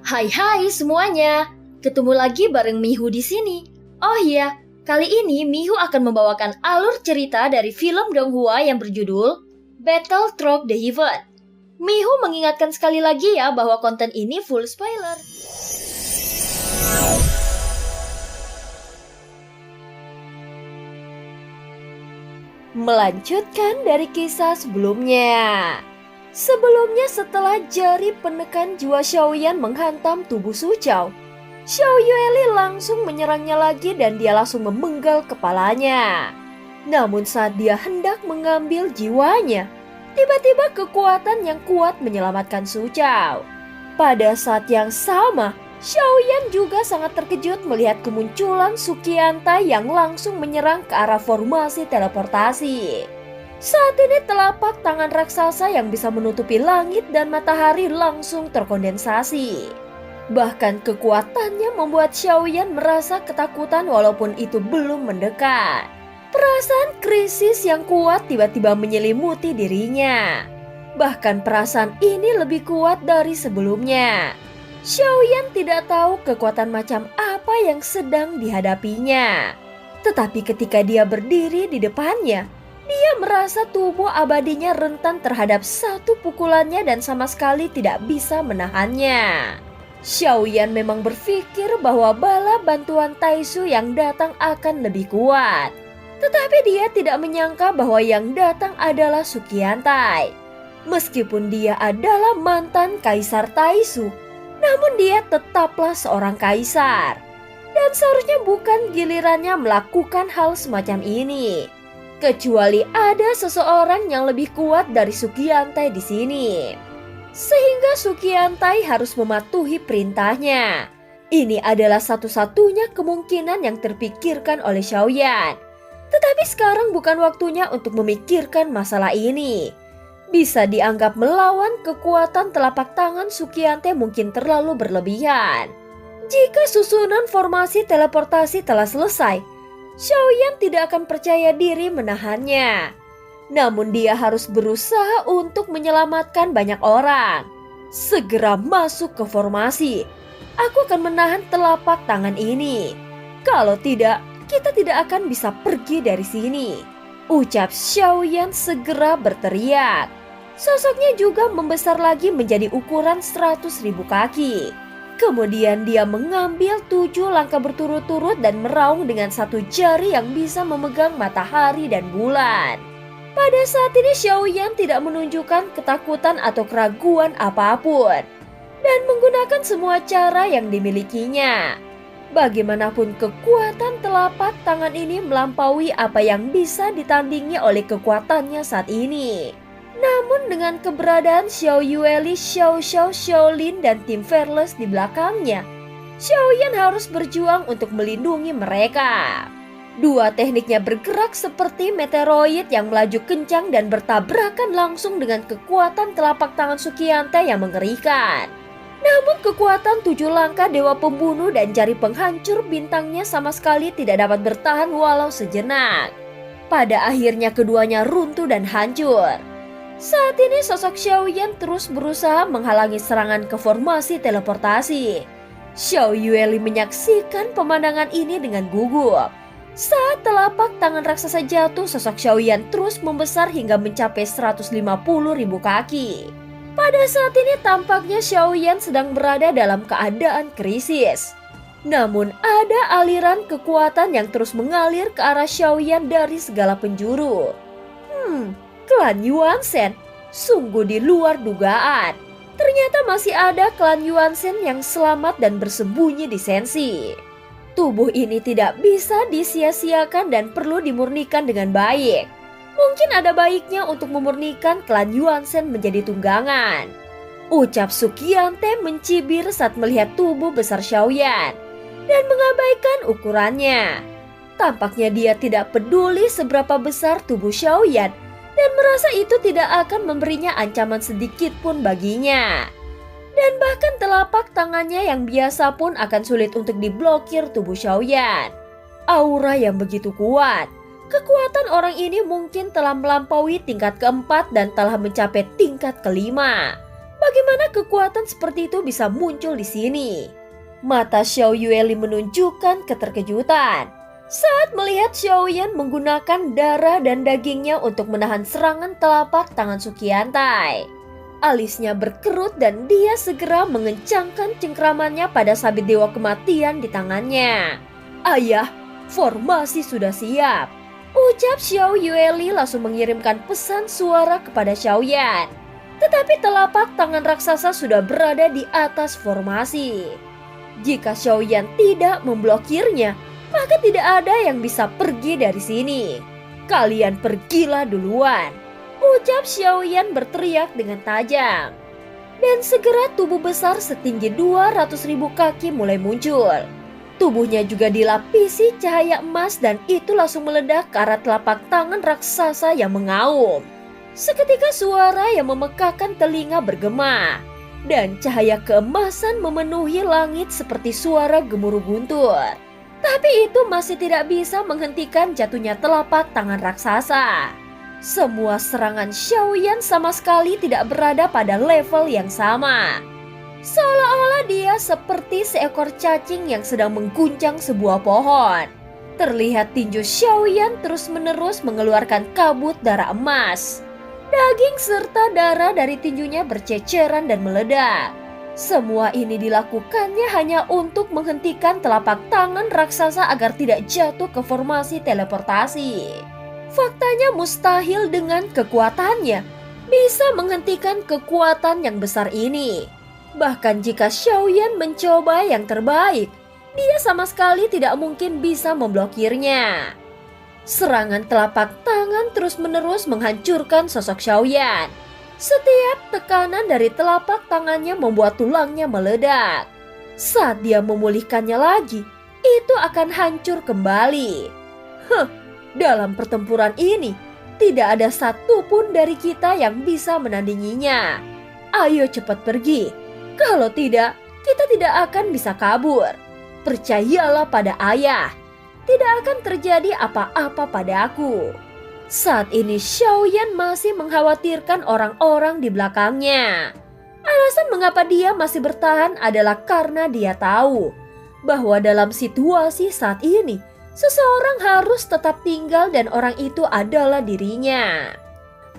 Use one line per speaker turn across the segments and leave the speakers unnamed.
Hai semuanya, ketemu lagi bareng Mihu di sini. Oh iya, kali ini Mihu akan membawakan alur cerita dari film Donghua yang berjudul Battle Through the Heaven. Mihu mengingatkan sekali lagi ya bahwa konten ini full spoiler. Melanjutkan dari kisah sebelumnya. Sebelumnya setelah jari penekan jiwa Xiaoyan menghantam tubuh Su Chao, Xiao Yueli langsung menyerangnya lagi dan dia langsung memenggal kepalanya. Namun saat dia hendak mengambil jiwanya, tiba-tiba kekuatan yang kuat menyelamatkan Su Chao. Pada saat yang sama, Xiaoyan juga sangat terkejut melihat kemunculan Sukiantai yang langsung menyerang ke arah formasi teleportasi. Saat ini telapak tangan raksasa yang bisa menutupi langit dan matahari langsung terkondensasi. Bahkan kekuatannya membuat Xiaoyan merasa ketakutan walaupun itu belum mendekat. Perasaan krisis yang kuat tiba-tiba menyelimuti dirinya. Bahkan perasaan ini lebih kuat dari sebelumnya. Xiaoyan tidak tahu kekuatan macam apa yang sedang dihadapinya. Tetapi ketika dia berdiri di depannya, dia merasa tubuh abadinya rentan terhadap satu pukulannya dan sama sekali tidak bisa menahannya. Xiaoyan memang berpikir bahwa bala bantuan Taisu yang datang akan lebih kuat. Tetapi dia tidak menyangka bahwa yang datang adalah Sukiantai. Meskipun dia adalah mantan Kaisar Taisu, namun dia tetaplah seorang kaisar. Dan seharusnya bukan gilirannya melakukan hal semacam ini. Kecuali ada seseorang yang lebih kuat dari Sukiantai di sini. Sehingga Sukiantai harus mematuhi perintahnya. Ini adalah satu-satunya kemungkinan yang terpikirkan oleh Xiaoyan. Tetapi sekarang bukan waktunya untuk memikirkan masalah ini. Bisa dianggap melawan kekuatan telapak tangan Sukiantai mungkin terlalu berlebihan. Jika susunan formasi teleportasi telah selesai, Xiaoyan tidak akan percaya diri menahannya. Namun dia harus berusaha untuk menyelamatkan banyak orang. Segera masuk ke formasi. Aku akan menahan telapak tangan ini. Kalau tidak, kita tidak akan bisa pergi dari sini. Ucap Xiaoyan segera berteriak. Sosoknya juga membesar lagi menjadi ukuran 100.000 kaki. Kemudian dia mengambil 7 langkah berturut-turut dan meraung dengan satu jari yang bisa memegang matahari dan bulan. Pada saat ini Xiaoyan tidak menunjukkan ketakutan atau keraguan apapun dan menggunakan semua cara yang dimilikinya. Bagaimanapun kekuatan telapak tangan ini melampaui apa yang bisa ditandingi oleh kekuatannya saat ini. Namun dengan keberadaan Xiao Yueli, Xiao Xiao, Xiaolin dan tim Fearless di belakangnya, Xiaoyan harus berjuang untuk melindungi mereka. Dua tekniknya bergerak seperti meteoroid yang melaju kencang dan bertabrakan langsung dengan kekuatan telapak tangan Sukiantai yang mengerikan. Namun kekuatan 7 langkah dewa pembunuh dan jari penghancur bintangnya sama sekali tidak dapat bertahan walau sejenak. Pada akhirnya keduanya runtuh dan hancur. Saat ini sosok Xiaoyan terus berusaha menghalangi serangan ke formasi teleportasi. Xiao Yueli menyaksikan pemandangan ini dengan gugup. Saat telapak tangan raksasa jatuh, sosok Xiaoyan terus membesar hingga mencapai 150.000 kaki. Pada saat ini tampaknya Xiaoyan sedang berada dalam keadaan krisis. Namun ada aliran kekuatan yang terus mengalir ke arah Xiaoyan dari segala penjuru. Klan Yuanzhen, sungguh di luar dugaan. Ternyata masih ada klan Yuanzhen yang selamat dan bersembunyi di Sensi. Tubuh ini tidak bisa disia-siakan dan perlu dimurnikan dengan baik. Mungkin ada baiknya untuk memurnikan klan Yuanzhen menjadi tunggangan. Ucap Sukiantai mencibir saat melihat tubuh besar Xiaoyan dan mengabaikan ukurannya. Tampaknya dia tidak peduli seberapa besar tubuh Xiaoyan dan merasa itu tidak akan memberinya ancaman sedikit pun baginya. Dan bahkan telapak tangannya yang biasa pun akan sulit untuk diblokir tubuh Xiaoyan. Aura yang begitu kuat. Kekuatan orang ini mungkin telah melampaui tingkat keempat dan telah mencapai tingkat kelima. Bagaimana kekuatan seperti itu bisa muncul di sini? Mata Xiao Yueli menunjukkan keterkejutan saat melihat Xiao Yan menggunakan darah dan dagingnya untuk menahan serangan telapak tangan Sukiantai. Alisnya berkerut dan dia segera mengencangkan cengkramannya pada sabit dewa kematian di tangannya. Ayah, formasi sudah siap. Ucap Xiao Yueli langsung mengirimkan pesan suara kepada Xiao Yan. Tetapi telapak tangan raksasa sudah berada di atas formasi. Jika Xiao Yan tidak memblokirnya, maka tidak ada yang bisa pergi dari sini. Kalian pergilah duluan. Ucap Xiao Yan berteriak dengan tajam. Dan segera tubuh besar setinggi 200.000 kaki mulai muncul. Tubuhnya juga dilapisi cahaya emas dan itu langsung meledak ke arah telapak tangan raksasa yang mengaum. Seketika suara yang memekakkan telinga bergema. Dan cahaya keemasan memenuhi langit seperti suara gemuruh guntur. Tapi itu masih tidak bisa menghentikan jatuhnya telapak tangan raksasa. Semua serangan Xiao Yan sama sekali tidak berada pada level yang sama. Seolah-olah dia seperti seekor cacing yang sedang mengguncang sebuah pohon. Terlihat tinju Xiao Yan terus-menerus mengeluarkan kabut darah emas. Daging serta darah dari tinjunya berceceran dan meledak. Semua ini dilakukannya hanya untuk menghentikan telapak tangan raksasa agar tidak jatuh ke formasi teleportasi. Faktanya mustahil dengan kekuatannya bisa menghentikan kekuatan yang besar ini. Bahkan jika Xiao Yan mencoba yang terbaik, dia sama sekali tidak mungkin bisa memblokirnya. Serangan telapak tangan terus-menerus menghancurkan sosok Xiao Yan. Setiap tekanan dari telapak tangannya membuat tulangnya meledak. Saat dia memulihkannya lagi, itu akan hancur kembali. Dalam pertempuran ini, tidak ada satupun dari kita yang bisa menandinginya. Ayo cepat pergi. Kalau tidak, kita tidak akan bisa kabur. Percayalah pada ayah. Tidak akan terjadi apa-apa padaku. Saat ini Xiao Yan masih mengkhawatirkan orang-orang di belakangnya. Alasan mengapa dia masih bertahan adalah karena dia tahu bahwa dalam situasi saat ini, seseorang harus tetap tinggal dan orang itu adalah dirinya.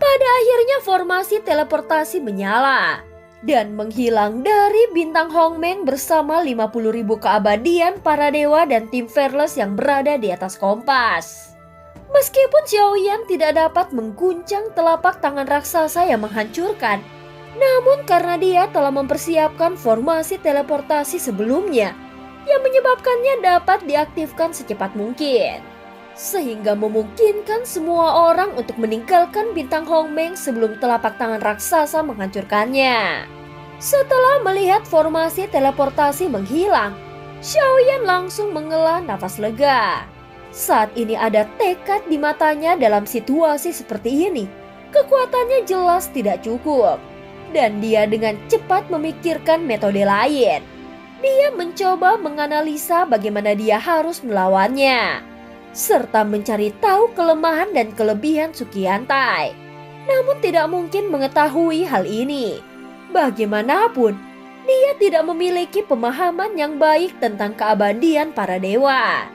Pada akhirnya formasi teleportasi menyala dan menghilang dari bintang Hongmeng bersama 50.000 keabadian para dewa dan tim Fearless yang berada di atas kompas. Meskipun Xiao Yan tidak dapat mengguncang telapak tangan raksasa yang menghancurkan, namun karena dia telah mempersiapkan formasi teleportasi sebelumnya yang menyebabkannya dapat diaktifkan secepat mungkin, sehingga memungkinkan semua orang untuk meninggalkan bintang Hongmeng sebelum telapak tangan raksasa menghancurkannya. Setelah melihat formasi teleportasi menghilang, Xiao Yan langsung menghela nafas lega. Saat ini ada tekad di matanya dalam situasi seperti ini. Kekuatannya jelas tidak cukup. Dan dia dengan cepat memikirkan metode lain. Dia mencoba menganalisa bagaimana dia harus melawannya, serta mencari tahu kelemahan dan kelebihan Sukiantai. Namun tidak mungkin mengetahui hal ini. Bagaimanapun, dia tidak memiliki pemahaman yang baik tentang keabadian para dewa.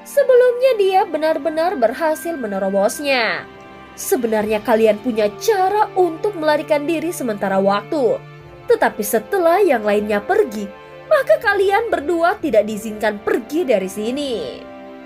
Sebelumnya dia benar-benar berhasil menerobosnya. Sebenarnya kalian punya cara untuk melarikan diri sementara waktu. Tetapi setelah yang lainnya pergi, maka kalian berdua tidak diizinkan pergi dari sini.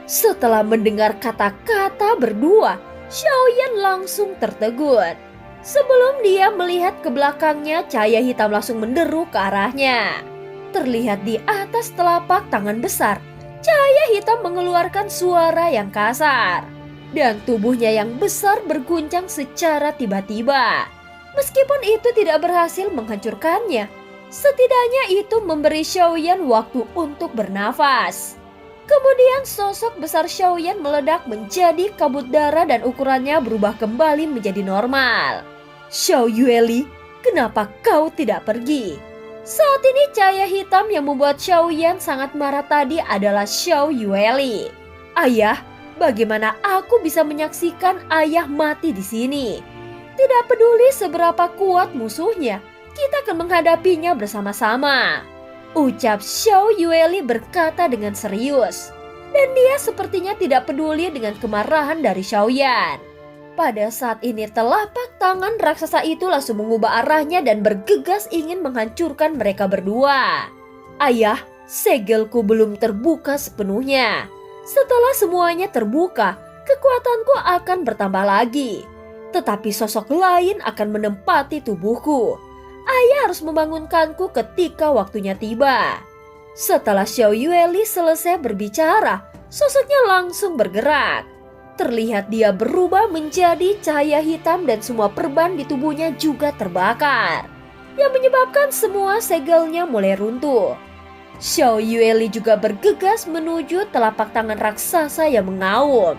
Setelah mendengar kata-kata berdua, Xiao Yan langsung tertegun. Sebelum dia melihat ke belakangnya, cahaya hitam langsung menderu ke arahnya. Terlihat di atas telapak tangan besar, cahaya hitam mengeluarkan suara yang kasar. Dan tubuhnya yang besar berguncang secara tiba-tiba. Meskipun itu tidak berhasil menghancurkannya, setidaknya itu memberi Xiao Yan waktu untuk bernafas. Kemudian sosok besar Xiao Yan meledak menjadi kabut darah dan ukurannya berubah kembali menjadi normal. Xiao Yueli, kenapa kau tidak pergi? Saat ini cahaya hitam yang membuat Xiao Yan sangat marah tadi adalah Xiao Yueli. Ayah, bagaimana aku bisa menyaksikan ayah mati di sini? Tidak peduli seberapa kuat musuhnya, Kita akan menghadapinya bersama-sama. Ucap Xiao Yueli berkata dengan serius. Dan dia sepertinya tidak peduli dengan kemarahan dari Xiaoyan. Pada saat ini telapak tangan raksasa itu langsung mengubah arahnya dan bergegas ingin menghancurkan mereka berdua. Ayah, segelku belum terbuka sepenuhnya. Setelah semuanya terbuka, kekuatanku akan bertambah lagi. Tetapi sosok lain akan menempati tubuhku. Ayah harus membangunkanku ketika waktunya tiba. Setelah Xiao Yueli selesai berbicara, sosoknya langsung bergerak. Terlihat dia berubah menjadi cahaya hitam dan semua perban di tubuhnya juga terbakar, yang menyebabkan semua segelnya mulai runtuh. Xiao Yueli juga bergegas menuju telapak tangan raksasa yang mengaum.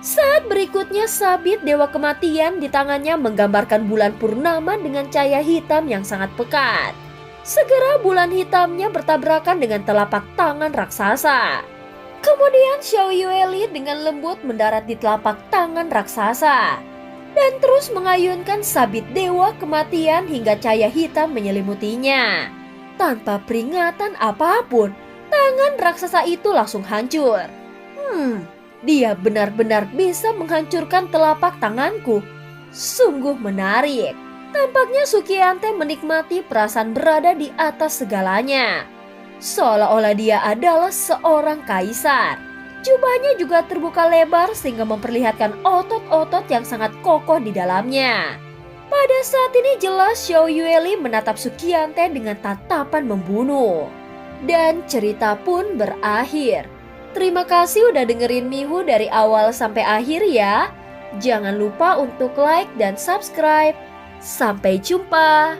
Saat berikutnya sabit Dewa Kematian di tangannya menggambarkan bulan purnama dengan cahaya hitam yang sangat pekat. Segera bulan hitamnya bertabrakan dengan telapak tangan raksasa. Kemudian Xiao Yueli dengan lembut mendarat di telapak tangan raksasa dan terus mengayunkan sabit Dewa Kematian hingga cahaya hitam menyelimutinya. Tanpa peringatan apapun, tangan raksasa itu langsung hancur. Dia benar-benar bisa menghancurkan telapak tanganku. Sungguh menarik. Tampaknya Sukiante menikmati perasaan berada di atas segalanya. Seolah-olah dia adalah seorang kaisar. Jubahnya juga terbuka lebar sehingga memperlihatkan otot-otot yang sangat kokoh di dalamnya. Pada saat ini jelas Xiao Yueli menatap Sukiante dengan tatapan membunuh. Dan cerita pun berakhir. Terima kasih udah dengerin Mihu dari awal sampai akhir ya. Jangan lupa untuk like dan subscribe. Sampai jumpa.